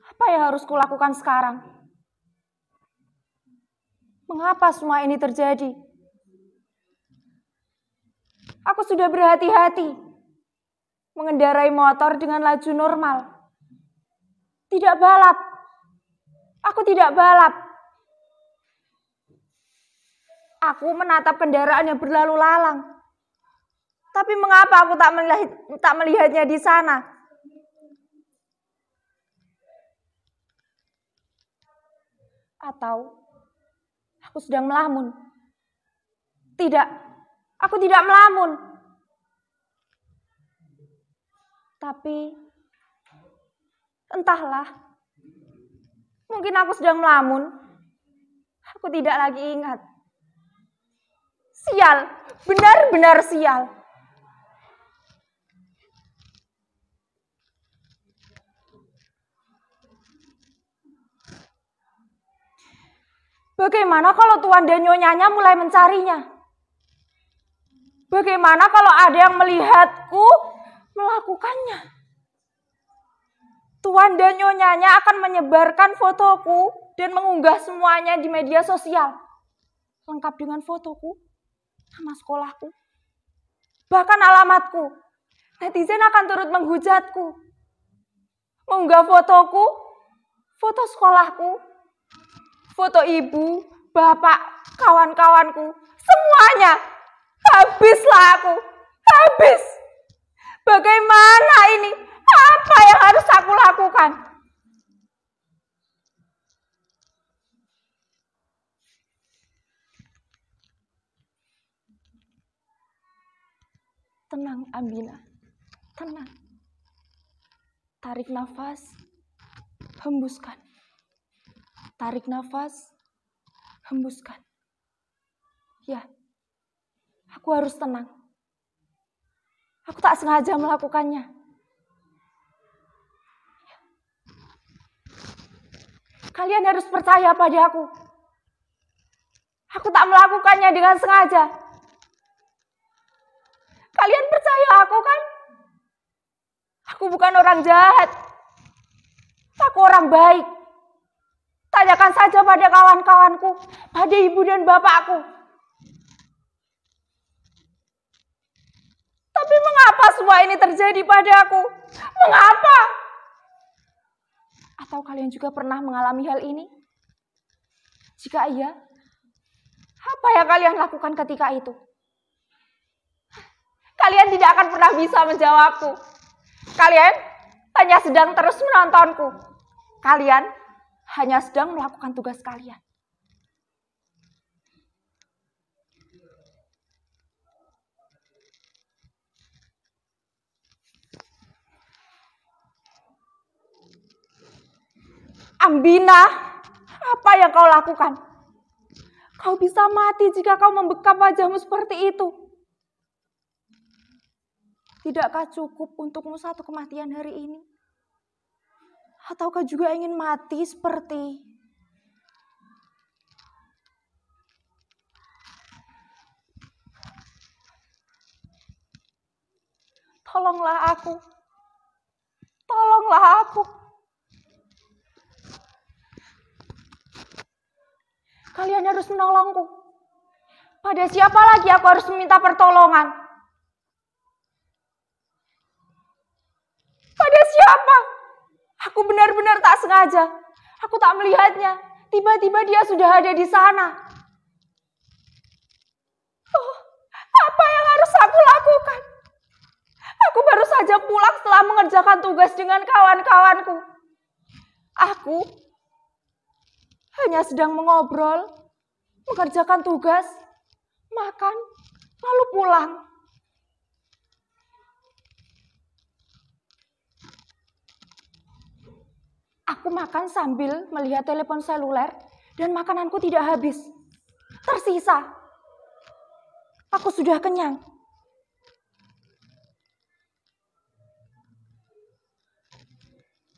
Apa yang harus kulakukan sekarang? Mengapa semua ini terjadi? Aku sudah berhati-hati mengendarai motor dengan laju normal. Tidak balap. Aku tidak balap. Aku menatap kendaraan yang berlalu lalang. Tapi mengapa aku tak melihatnya di sana? Atau aku sedang melamun? Tidak, aku tidak melamun. Tapi entahlah, mungkin aku sedang melamun. Aku tidak lagi ingat. Sial, benar-benar sial. Bagaimana kalau Tuan dan Nyonyanya mulai mencarinya? Bagaimana kalau ada yang melihatku melakukannya? Tuan dan Nyonyanya akan menyebarkan fotoku dan mengunggah semuanya di media sosial. Lengkap dengan fotoku, nama sekolahku, bahkan alamatku. Netizen akan turut menghujatku. Mengunggah fotoku, foto sekolahku, foto ibu, bapak, kawan-kawanku, semuanya. Habislah aku, habis. Bagaimana ini? Apa yang harus aku lakukan? Tenang, Ambina. Tenang. Tarik nafas, hembuskan. Tarik nafas, hembuskan. Ya, aku harus tenang. Aku tak sengaja melakukannya. Kalian harus percaya pada aku. Aku tak melakukannya dengan sengaja. Kalian percaya aku kan? Aku bukan orang jahat. Aku orang baik. Tanyakan saja pada kawan-kawanku, pada ibu dan bapakku. Tapi mengapa semua ini terjadi padaku? Mengapa? Atau kalian juga pernah mengalami hal ini? Jika iya, apa yang kalian lakukan ketika itu? Kalian tidak akan pernah bisa menjawabku. Kalian hanya sedang terus menontonku. Kalian hanya sedang melakukan tugas kalian. Ambina, apa yang kau lakukan? Kau bisa mati jika kau membekap wajahmu seperti itu. Tidakkah cukup untukmu satu kematian hari ini? Ataukah juga ingin mati seperti... Tolonglah aku. Tolonglah aku. Kalian harus menolongku. Pada siapa lagi aku harus meminta pertolongan? Pada siapa? Aku benar-benar tak sengaja. Aku tak melihatnya. Tiba-tiba dia sudah ada di sana. Oh, apa yang harus aku lakukan? Aku baru saja pulang setelah mengerjakan tugas dengan kawan-kawanku. Aku hanya sedang mengobrol, mengerjakan tugas, makan, lalu pulang. Aku makan sambil melihat telepon seluler dan makananku tidak habis. Tersisa. Aku sudah kenyang.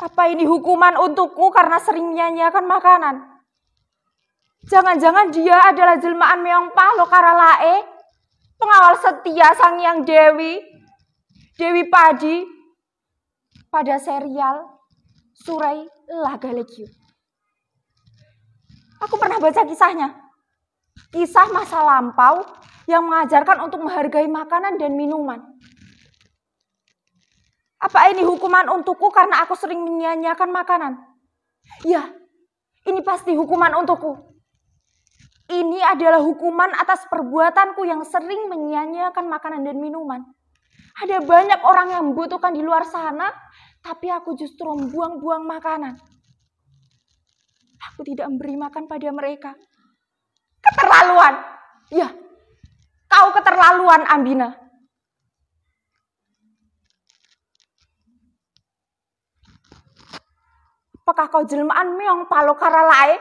Apa ini hukuman untukku karena sering menyanyiakan makanan? Jangan-jangan dia adalah jelmaan Meong Palo Karalae, pengawal setia Sang Hyang Dewi, Dewi Padi, pada serial Surai Lagalegio. Aku pernah baca kisahnya. Kisah masa lampau yang mengajarkan untuk menghargai makanan dan minuman. Apa ini hukuman untukku karena aku sering menyia-nyiakan makanan? Ya, ini pasti hukuman untukku. Ini adalah hukuman atas perbuatanku yang sering menyia-nyiakan makanan dan minuman. Ada banyak orang yang membutuhkan di luar sana, tapi aku justru membuang-buang makanan. Aku tidak memberi makan pada mereka. Keterlaluan. Ya, kau keterlaluan, Ambina. Apakah kau jelmaan meong palo karalae?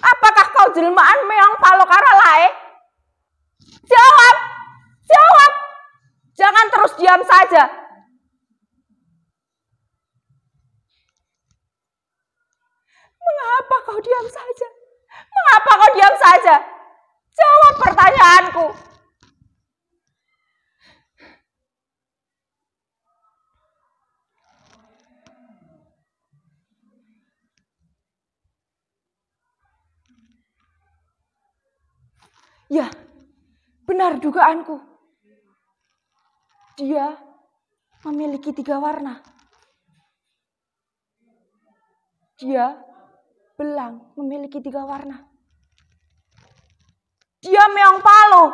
Apakah kau jelmaan meong palo karalae? Jawab! Jawab! Jangan terus diam saja. Mengapa kau diam saja? Mengapa kau diam saja? Jawab pertanyaanku. Ya, benar dugaanku. Dia memiliki 3 warna. Dia belang memiliki 3 warna. Dia meong palo.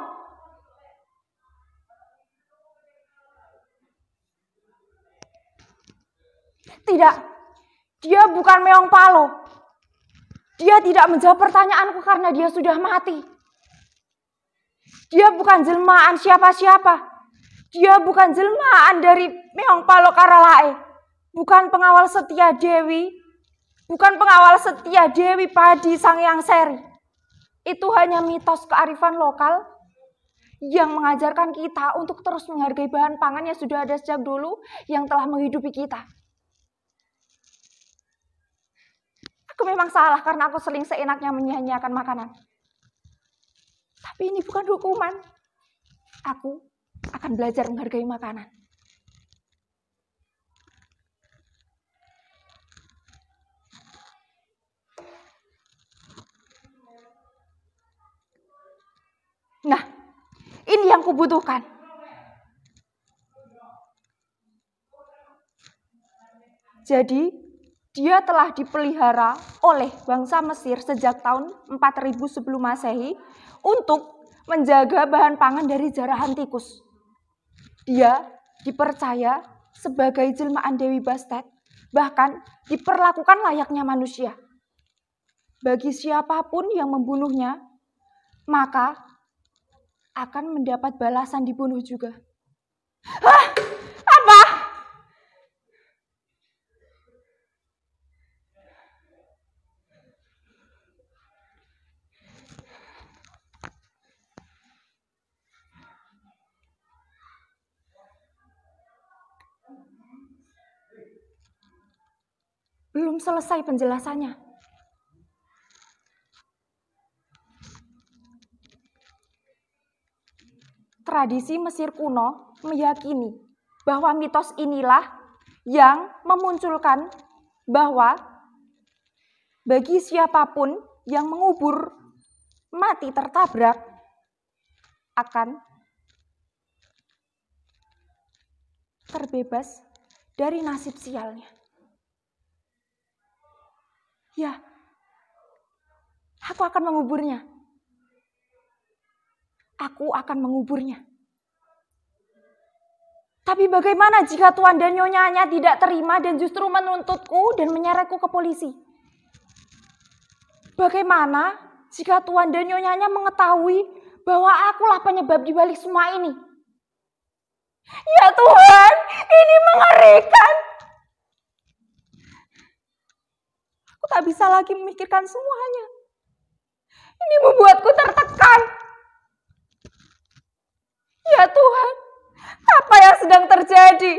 Tidak, dia bukan meong palo. Dia tidak menjawab pertanyaanku karena dia sudah mati. Dia bukan jelmaan siapa-siapa. Dia bukan jelmaan dari meong palo karalae. Bukan pengawal setia Dewi. Bukan pengawal setia Dewi Padi Sangyang Seri. Itu hanya mitos kearifan lokal yang mengajarkan kita untuk terus menghargai bahan pangan yang sudah ada sejak dulu yang telah menghidupi kita. Aku memang salah karena aku sering seenaknya menyia-nyiakan makanan. Tapi ini bukan hukuman. Aku akan belajar menghargai makanan. Nah, ini yang kubutuhkan. Jadi, dia telah dipelihara oleh bangsa Mesir sejak tahun 4000 sebelum Masehi untuk menjaga bahan pangan dari jarahan tikus. Dia dipercaya sebagai jelmaan Dewi Bastet, bahkan diperlakukan layaknya manusia. Bagi siapapun yang membunuhnya, maka akan mendapat balasan dibunuh juga. Hah? Apa? Belum selesai penjelasannya. Tradisi Mesir kuno meyakini bahwa mitos inilah yang memunculkan bahwa bagi siapapun yang mengubur mati tertabrak akan terbebas dari nasib sialnya. Ya, aku akan menguburnya. Aku akan menguburnya. Tapi bagaimana jika Tuan dan Nyonyanya tidak terima dan justru menuntutku dan menyeretku ke polisi? Bagaimana jika Tuan dan Nyonyanya mengetahui bahwa akulah penyebab di balik semua ini? Ya Tuhan, ini mengerikan. Aku tak bisa lagi memikirkan semuanya. Ini membuatku tertekan. Ya Tuhan, apa yang sedang terjadi?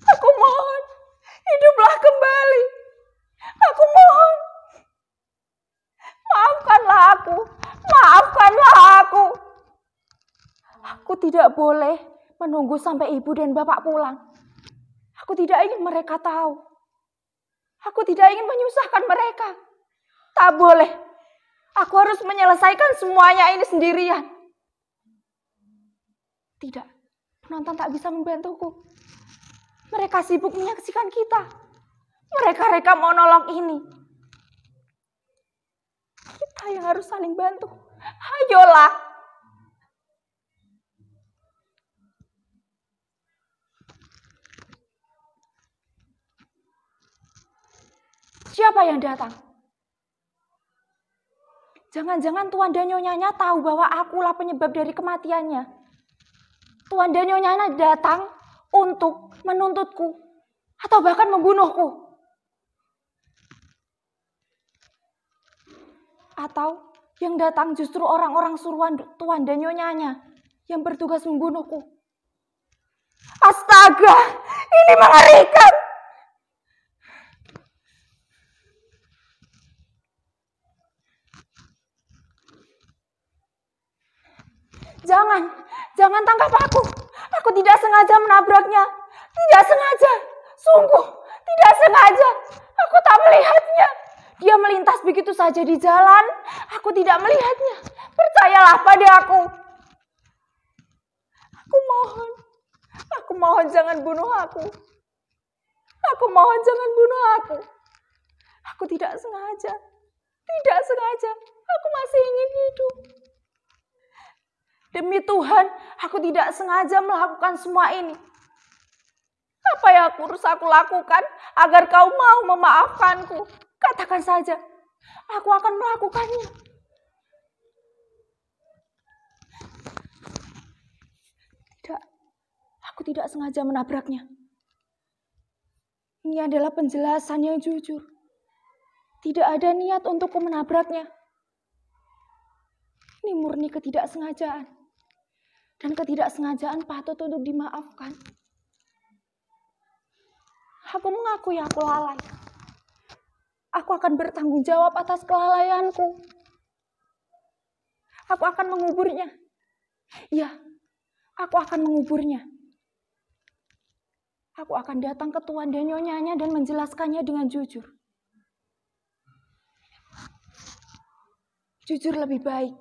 Aku mohon, hiduplah kembali. Aku mohon, maafkanlah aku. Maafkanlah aku. Aku tidak boleh menunggu sampai ibu dan bapak pulang. Aku tidak ingin mereka tahu. Aku tidak ingin menyusahkan mereka. Tak boleh. Aku harus menyelesaikan semuanya ini sendirian. Tidak, penonton tak bisa membantuku. Mereka sibuk menyaksikan kita. Mereka reka monolog ini. Kita yang harus saling bantu. Ayolah. Siapa yang datang? Jangan-jangan Tuan dan Nyonyanya tahu bahwa akulah penyebab dari kematiannya. Tuan dan Nyonyanya datang untuk menuntutku atau bahkan membunuhku. Atau yang datang justru orang-orang suruhan Tuan dan Nyonyanya yang bertugas membunuhku. Astaga, ini mengerikan. Jangan tangkap aku. Aku tidak sengaja menabraknya. Tidak sengaja. Sungguh, tidak sengaja. Aku tak melihatnya. Dia melintas begitu saja di jalan. Aku tidak melihatnya. Percayalah pada aku. Aku mohon jangan bunuh aku. Aku mohon jangan bunuh aku. Aku tidak sengaja. Tidak sengaja. Aku masih ingin hidup. Demi Tuhan, aku tidak sengaja melakukan semua ini. Apa yang harus aku lakukan agar kau mau memaafkanku? Katakan saja, aku akan melakukannya. Tidak, aku tidak sengaja menabraknya. Ini adalah penjelasan yang jujur. Tidak ada niat untuk menabraknya. Ini murni ketidaksengajaan. Dan ketidaksengajaan patut untuk dimaafkan. Aku mengakui aku lalai. Aku akan bertanggung jawab atas kelalaianku. Aku akan menguburnya. Ya, aku akan menguburnya. Aku akan datang ke Tuan dan Nyonyanya dan menjelaskannya dengan jujur. Jujur lebih baik